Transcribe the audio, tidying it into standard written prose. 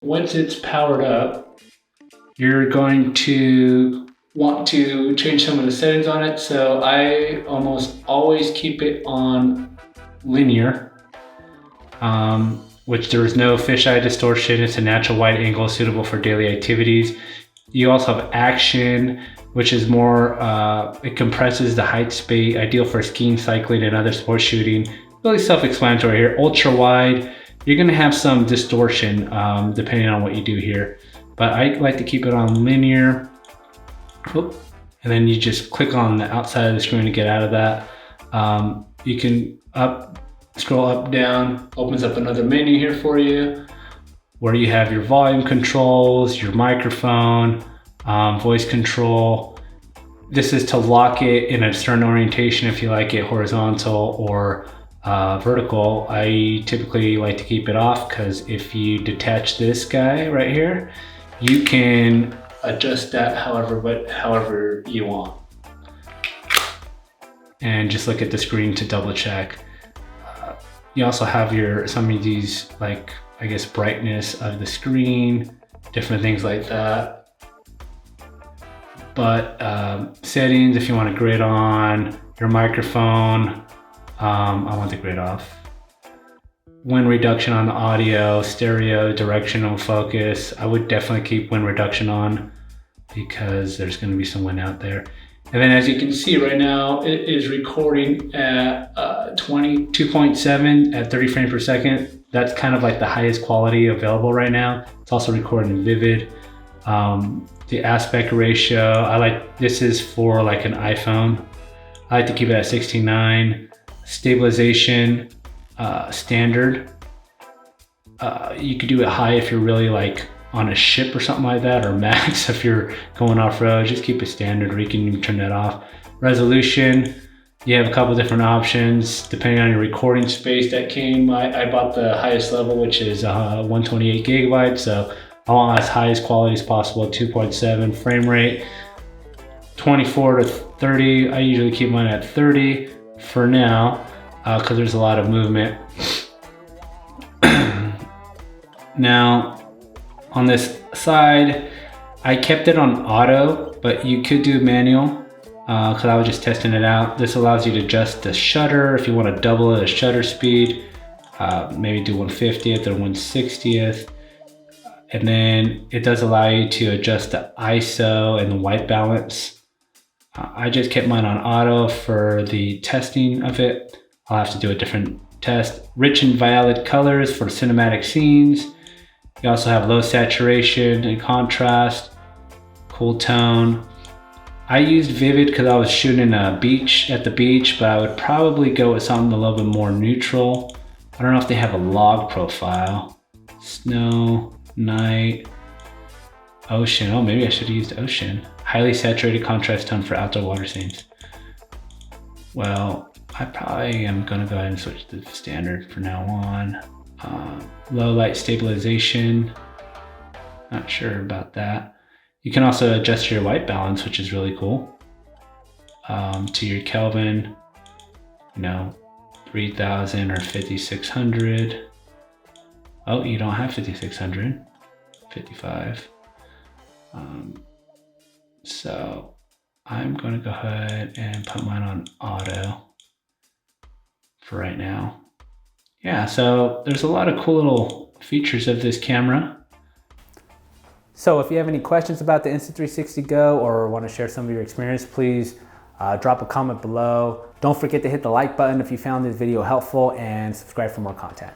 Once it's powered up, you're going to want to change some of the settings on it. So I almost always keep it on linear, which there is no fisheye distortion. It's a natural wide angle suitable for daily activities. You also have action, which is more, it compresses the height space, ideal for skiing, cycling, and other sports shooting. Really self-explanatory here. Ultra wide, you're gonna have some distortion depending on what you do here. But I like to keep it on linear. Oop. And then you just click on the outside of the screen to get out of that. You can scroll up, down, opens up another menu here for you, where you have your volume controls, your microphone, voice control. This is to lock it in a certain orientation if you like it horizontal or vertical. I typically like to keep it off because if you detach this guy right here, you can adjust that however you want. And just look at the screen to double check. You also have some of these, like, I guess, brightness of the screen, different things like that. But settings, if you want a grid on, your microphone, I want the grid off. Wind reduction on the audio, stereo, directional focus. I would definitely keep wind reduction on because there's going to be some wind out there. And then as you can see right now, it is recording at 22.7 at 30 frames per second. That's kind of like the highest quality available right now. It's also recording in vivid. The aspect ratio, this is for like an iPhone. I like to keep it at 16:9. Stabilization, standard. You could do it high if you're really like on a ship or something like that, or max if you're going off-road. Just keep it standard, or you can even turn that off. Resolution, you have a couple different options depending on your recording space that came. I bought the highest level, which is 128 gigabytes, so I want as high as quality as possible. 2.7 frame rate, 24 to 30. I usually keep mine at 30 for now because there's a lot of movement. Now, on this side, I kept it on auto, but you could do manual because I was just testing it out. This allows you to adjust the shutter if you want to double the shutter speed, maybe do 1/50th or 1/60th. And then it does allow you to adjust the ISO and the white balance. I just kept mine on auto for the testing of it. I'll have to do a different test. Rich and violet colors for cinematic scenes. You also have low saturation and contrast, cool tone. I used vivid because I was shooting at the beach, but I would probably go with something a little bit more neutral. I don't know if they have a log profile. Snow, night, ocean. Oh, maybe I should have used ocean. Highly saturated contrast tone for outdoor water scenes. Well, I probably am gonna go ahead and switch to standard for now on. Low light stabilization, not sure about that. You can also adjust your white balance, which is really cool, to your Kelvin, 3000 or 5600. Oh, you don't have 5600, 55. So I'm going to go ahead and put mine on auto for right now. Yeah, so there's a lot of cool little features of this camera. So if you have any questions about the Insta360 Go or want to share some of your experience, please drop a comment below. Don't forget to hit the like button if you found this video helpful and subscribe for more content.